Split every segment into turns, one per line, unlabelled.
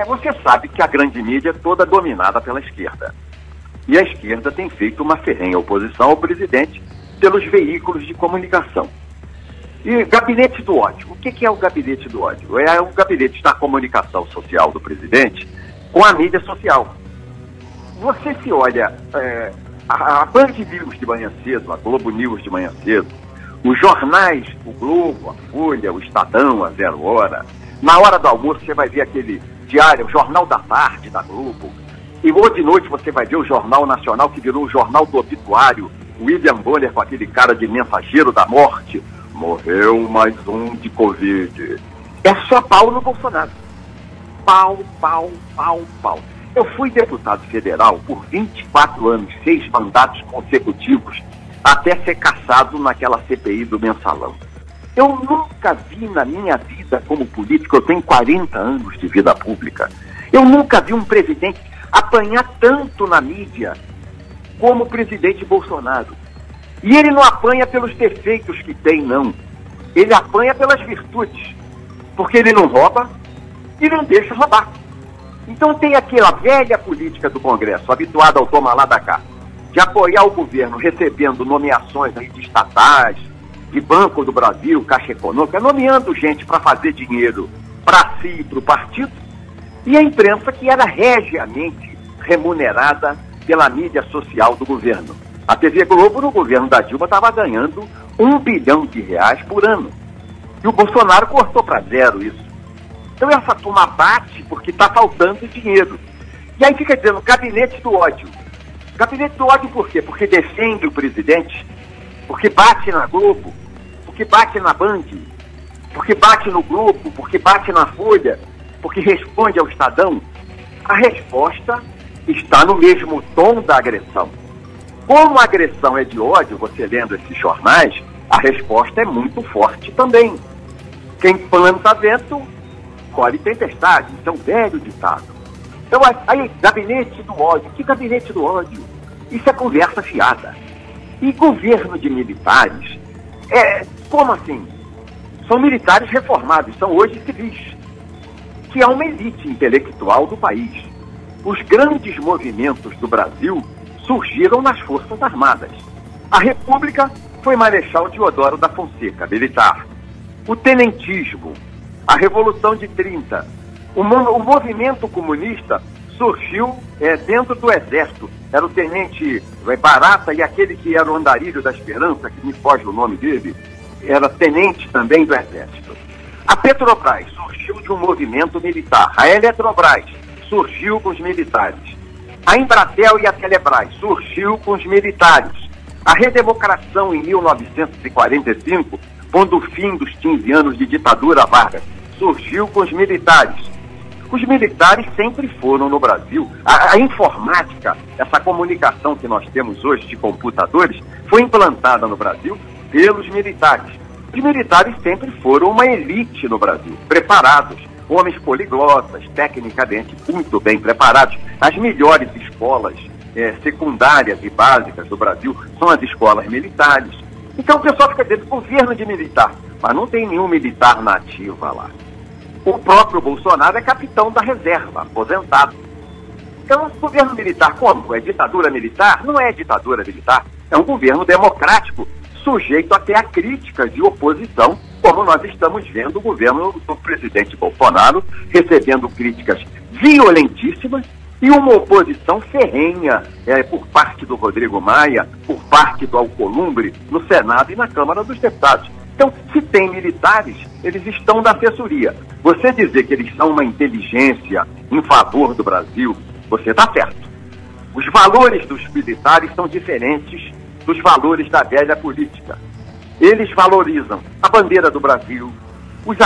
Você sabe que a grande mídia é toda dominada pela esquerda. E a esquerda tem feito uma ferrenha oposição ao presidente pelos veículos de comunicação. E gabinete do ódio. O que é o gabinete do ódio? É o gabinete da comunicação social do presidente com a mídia social. Você se olha a Band News de manhã cedo, a Globo News de manhã cedo, os jornais, o Globo, a Folha, o Estadão, a Zero Hora. Na hora do almoço você vai ver aquele diário, o Jornal da Tarde da Globo. E hoje de noite você vai ver o Jornal Nacional, que virou o Jornal do Obituário, o William Bonner com aquele cara de mensageiro da morte. Morreu mais um de Covid. É só pau no Bolsonaro. Pau, pau, pau, pau. Eu fui deputado federal por 24 anos, 6 mandatos consecutivos, até ser cassado naquela CPI do Mensalão. Eu nunca vi na minha vida como político, eu tenho 40 anos de vida pública, eu nunca vi um presidente apanhar tanto na mídia como o presidente Bolsonaro. E ele não apanha pelos defeitos que tem, não. Ele apanha pelas virtudes. Porque ele não rouba e não deixa roubar. Então tem aquela velha política do Congresso, habituada ao toma lá da cá, de apoiar o governo recebendo nomeações aí de estatais, de Banco do Brasil, Caixa Econômica, nomeando gente para fazer dinheiro para si e para o partido, e a imprensa que era regiamente remunerada pela mídia social do governo. A TV Globo, no governo da Dilma, estava ganhando R$1 bilhão por ano. E o Bolsonaro cortou para zero isso. Então essa turma bate porque está faltando dinheiro. E aí fica dizendo, gabinete do ódio. Gabinete do ódio por quê? Porque defende o presidente, porque bate na Globo, porque bate na Band, porque bate no Globo, porque bate na Folha, porque responde ao Estadão. A resposta está no mesmo tom da agressão. Como a agressão é de ódio, você lendo esses jornais, a resposta é muito forte também. Quem planta vento, colhe tempestade. Isso é um velho ditado. Então, aí, gabinete do ódio. Que gabinete do ódio? Isso é conversa fiada. E governo de militares, como assim? São militares reformados, são hoje civis, que é uma elite intelectual do país. Os grandes movimentos do Brasil surgiram nas Forças Armadas. A República foi Marechal Deodoro da Fonseca, militar. O tenentismo, a Revolução de 30, o movimento comunista surgiu dentro do Exército. Era o tenente Barata e aquele que era o andarilho da Esperança, que me foge o nome dele, era tenente também do Exército. A Petrobras surgiu de um movimento militar. A Eletrobras surgiu com os militares. A Embratel e a Telebrás surgiu com os militares. A redemocração em 1945, pondo o fim dos 15 anos de ditadura Vargas, surgiu com os militares. Os militares sempre foram no Brasil. A informática, essa comunicação que nós temos hoje de computadores, foi implantada no Brasil pelos militares. Os militares sempre foram uma elite no Brasil, preparados, homens poliglotas, tecnicamente muito bem preparados. As melhores escolas secundárias e básicas do Brasil são as escolas militares. Então o pessoal fica dizendo governo de militar, mas não tem nenhum militar na ativa lá. O próprio Bolsonaro é capitão da reserva, aposentado. Então, o governo militar, como? É ditadura militar? Não é ditadura militar. É um governo democrático, sujeito até a críticas de oposição, como nós estamos vendo o governo do presidente Bolsonaro recebendo críticas violentíssimas e uma oposição ferrenha por parte do Rodrigo Maia, por parte do Alcolumbre, no Senado e na Câmara dos Deputados. Então, se tem militares, eles estão na assessoria. Você dizer que eles são uma inteligência em favor do Brasil, você está certo. Os valores dos militares são diferentes dos valores da velha política. Eles valorizam a bandeira do Brasil, os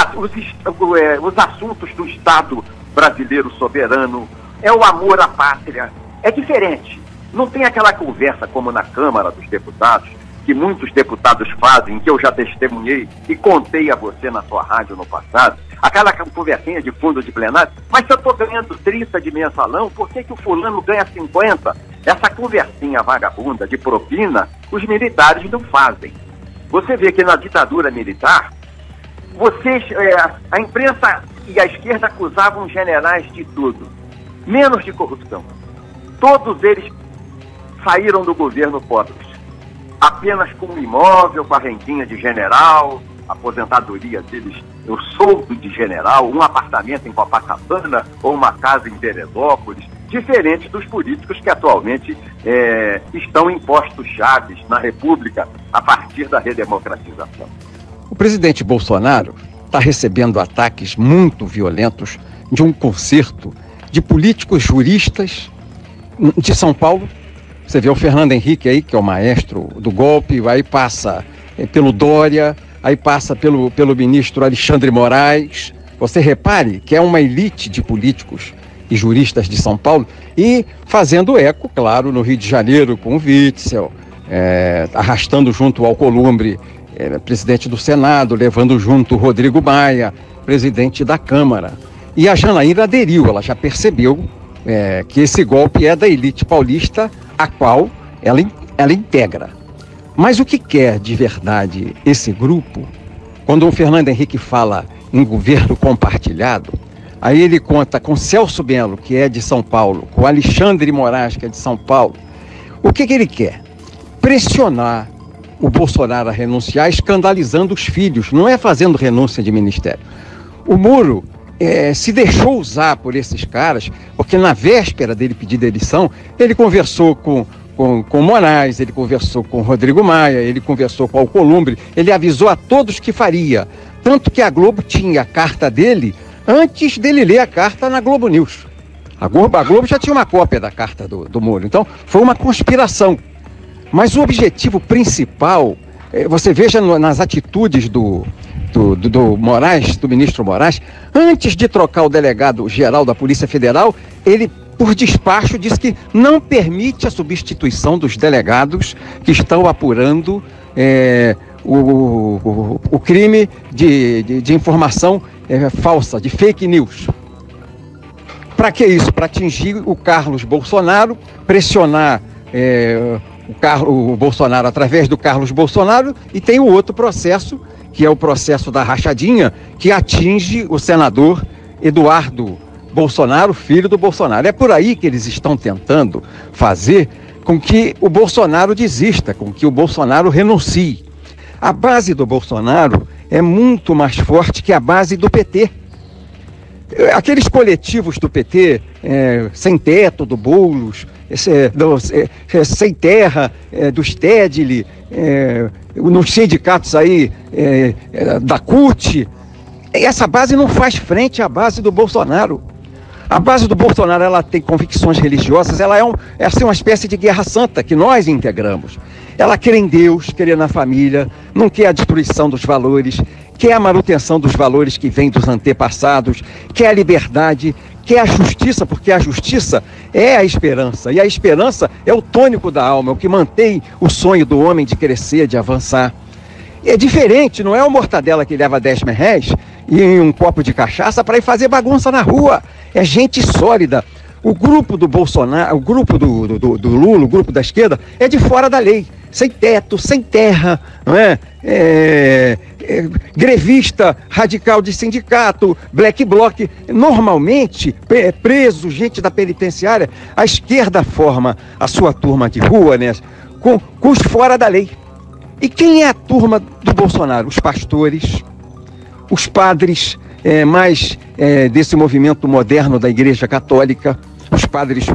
assuntos do Estado brasileiro soberano, é o amor à pátria. É diferente. Não tem aquela conversa como na Câmara dos Deputados, que muitos deputados fazem, que eu já testemunhei e contei a você na sua rádio no passado, aquela conversinha de fundo de plenário, mas se eu estou ganhando 30 de mensalão, por que o fulano ganha 50? Essa conversinha vagabunda de propina, os militares não fazem. Você vê que na ditadura militar, a imprensa e a esquerda acusavam os generais de tudo, menos de corrupção. Todos eles saíram do governo pobres, apenas com um imóvel, com a rendinha de general, a aposentadoria deles, o soldo de general, um apartamento em Copacabana ou uma casa em Teresópolis, diferente dos políticos que atualmente estão em postos chaves na República a partir da redemocratização.
O presidente Bolsonaro está recebendo ataques muito violentos de um concerto de políticos juristas de São Paulo. Você vê o Fernando Henrique aí, que é o maestro do golpe, aí passa pelo Dória, aí passa pelo ministro Alexandre Moraes. Você repare que é uma elite de políticos e juristas de São Paulo, e fazendo eco, claro, no Rio de Janeiro com o Witzel, arrastando junto ao Alcolumbre, presidente do Senado, levando junto o Rodrigo Maia, presidente da Câmara. E a Janaína aderiu, ela já percebeu que esse golpe é da elite paulista, a qual ela integra. Mas o que quer de verdade esse grupo, quando o Fernando Henrique fala em governo compartilhado, aí ele conta com Celso Melo, que é de São Paulo, com Alexandre Moraes, que é de São Paulo. O que ele quer? Pressionar o Bolsonaro a renunciar, escandalizando os filhos, não é fazendo renúncia de ministério. O Moro se deixou usar por esses caras, porque na véspera dele pedir demissão, ele conversou com Moraes, ele conversou com Rodrigo Maia, ele conversou com Alcolumbre, ele avisou a todos que faria. Tanto que a Globo tinha a carta dele antes dele ler a carta na Globo News. A Globo já tinha uma cópia da carta do Moro, então foi uma conspiração. Mas o objetivo principal, você veja nas atitudes do Moraes, do ministro Moraes, antes de trocar o delegado-geral da Polícia Federal, ele, por despacho, disse que não permite a substituição dos delegados que estão apurando o crime de informação falsa, de fake news. Para que isso? Para atingir o Carlos Bolsonaro, pressionar o Bolsonaro através do Carlos Bolsonaro, e tem o outro processo, que é o processo da rachadinha, que atinge o senador Eduardo Bolsonaro, filho do Bolsonaro. É por aí que eles estão tentando fazer com que o Bolsonaro desista, com que o Bolsonaro renuncie. A base do Bolsonaro é muito mais forte que a base do PT. Aqueles coletivos do PT, sem teto, do Boulos, sem terra, do Stedley, nos sindicatos aí da CUT, essa base não faz frente à base do Bolsonaro. A base do Bolsonaro, ela tem convicções religiosas, ela é assim, uma espécie de guerra santa que nós integramos. Ela crê em Deus, crê na família, não quer a destruição dos valores, quer a manutenção dos valores que vêm dos antepassados, quer a liberdade, quer a justiça, porque a justiça é a esperança, e a esperança é o tônico da alma, é o que mantém o sonho do homem de crescer, de avançar. É diferente, não é o Mortadela que leva 10 merréis e um copo de cachaça para ir fazer bagunça na rua. É gente sólida. O grupo do Bolsonaro, o grupo do Lula, o grupo da esquerda, é de fora da lei, sem teto, sem terra, não é? Grevista, radical de sindicato, black bloc, normalmente preso, gente da penitenciária. A esquerda forma a sua turma de rua, né, com os fora da lei. E quem é a turma do Bolsonaro? Os pastores, os padres desse movimento moderno da Igreja Católica, os padres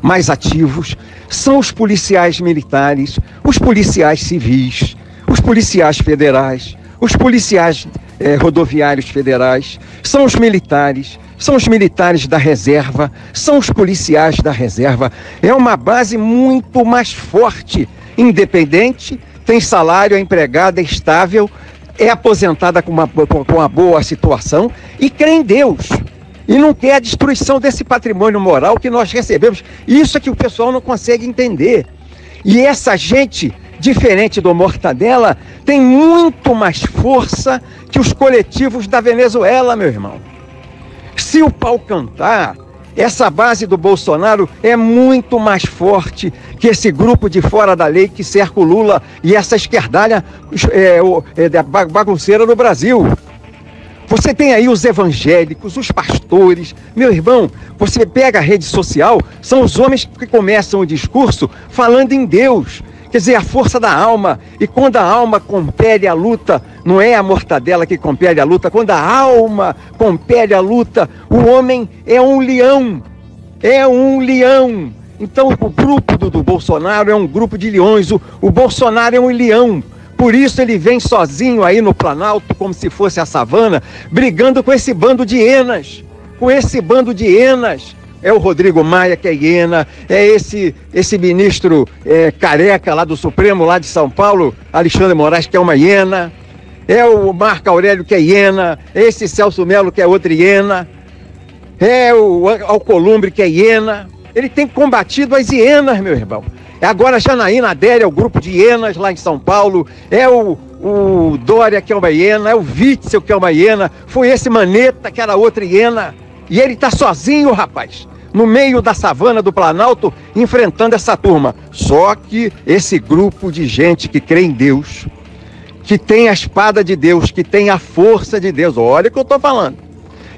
mais ativos, são os policiais militares, os policiais civis, os policiais federais, os policiais rodoviários federais, são os militares da reserva, são os policiais da reserva. É uma base muito mais forte, independente, tem salário, é empregada, é estável, é aposentada com uma boa situação e crê em Deus. E não quer a destruição desse patrimônio moral que nós recebemos. Isso é que o pessoal não consegue entender. E essa gente, diferente do Mortadela, tem muito mais força que os coletivos da Venezuela, meu irmão. Se o pau cantar, essa base do Bolsonaro é muito mais forte que esse grupo de fora da lei que cerca o Lula e essa esquerdalha bagunceira no Brasil. Você tem aí os evangélicos, os pastores. Meu irmão, você pega a rede social, são os homens que começam o discurso falando em Deus. Quer dizer, a força da alma. E quando a alma compele a luta, não é a mortadela que compele a luta. Quando a alma compele a luta, o homem é um leão. É um leão. Então o grupo do Bolsonaro é um grupo de leões. O Bolsonaro é um leão. Por isso ele vem sozinho aí no Planalto, como se fosse a savana, brigando com esse bando de hienas. Com esse bando de hienas. É o Rodrigo Maia, que é hiena, é esse ministro careca lá do Supremo, lá de São Paulo, Alexandre Moraes, que é uma hiena, é o Marco Aurélio, que é hiena, é esse Celso Melo, que é outra hiena, é o Alcolumbre, que é hiena. Ele tem combatido as hienas, meu irmão. Agora Janaína Adélia é o grupo de hienas lá em São Paulo, é o Dória, que é uma hiena, é o Witzel, que é uma hiena, foi esse Maneta, que era outra hiena. E ele está sozinho, rapaz, no meio da savana do Planalto, enfrentando essa turma. Só que esse grupo de gente que crê em Deus, que tem a espada de Deus, que tem a força de Deus, olha o que eu estou falando.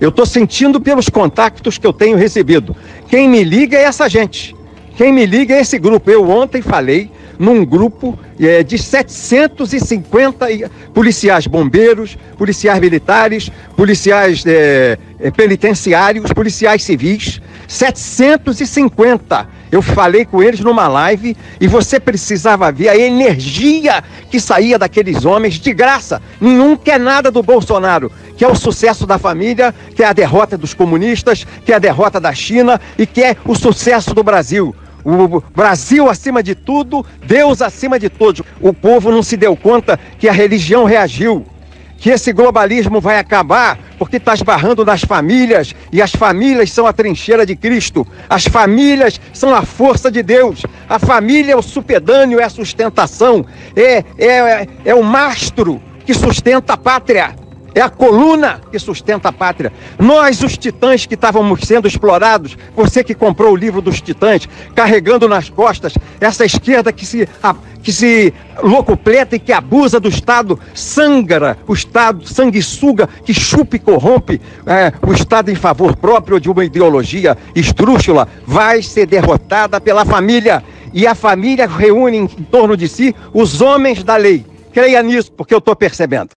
Eu estou sentindo pelos contactos que eu tenho recebido. Quem me liga é essa gente. Quem me liga é esse grupo. Eu ontem falei num grupo de 750 policiais bombeiros, policiais militares, policiais penitenciários, policiais civis, 750. Eu falei com eles numa live e você precisava ver a energia que saía daqueles homens de graça. Nenhum quer nada do Bolsonaro, que é o sucesso da família, que é a derrota dos comunistas, que é a derrota da China e que é o sucesso do Brasil. O Brasil acima de tudo, Deus acima de todos. O povo não se deu conta que a religião reagiu, que esse globalismo vai acabar porque está esbarrando nas famílias, e as famílias são a trincheira de Cristo, as famílias são a força de Deus, a família é o supedâneo, é a sustentação, é o mastro que sustenta a pátria. É a coluna que sustenta a pátria. Nós, os titãs que estávamos sendo explorados, você que comprou o livro dos titãs, carregando nas costas essa esquerda que se locupleta e que abusa do Estado, sangra o Estado, sanguessuga, que chupa e corrompe o Estado em favor próprio de uma ideologia esdrúxula, vai ser derrotada pela família. E a família reúne em torno de si os homens da lei. Creia nisso, porque eu estou percebendo.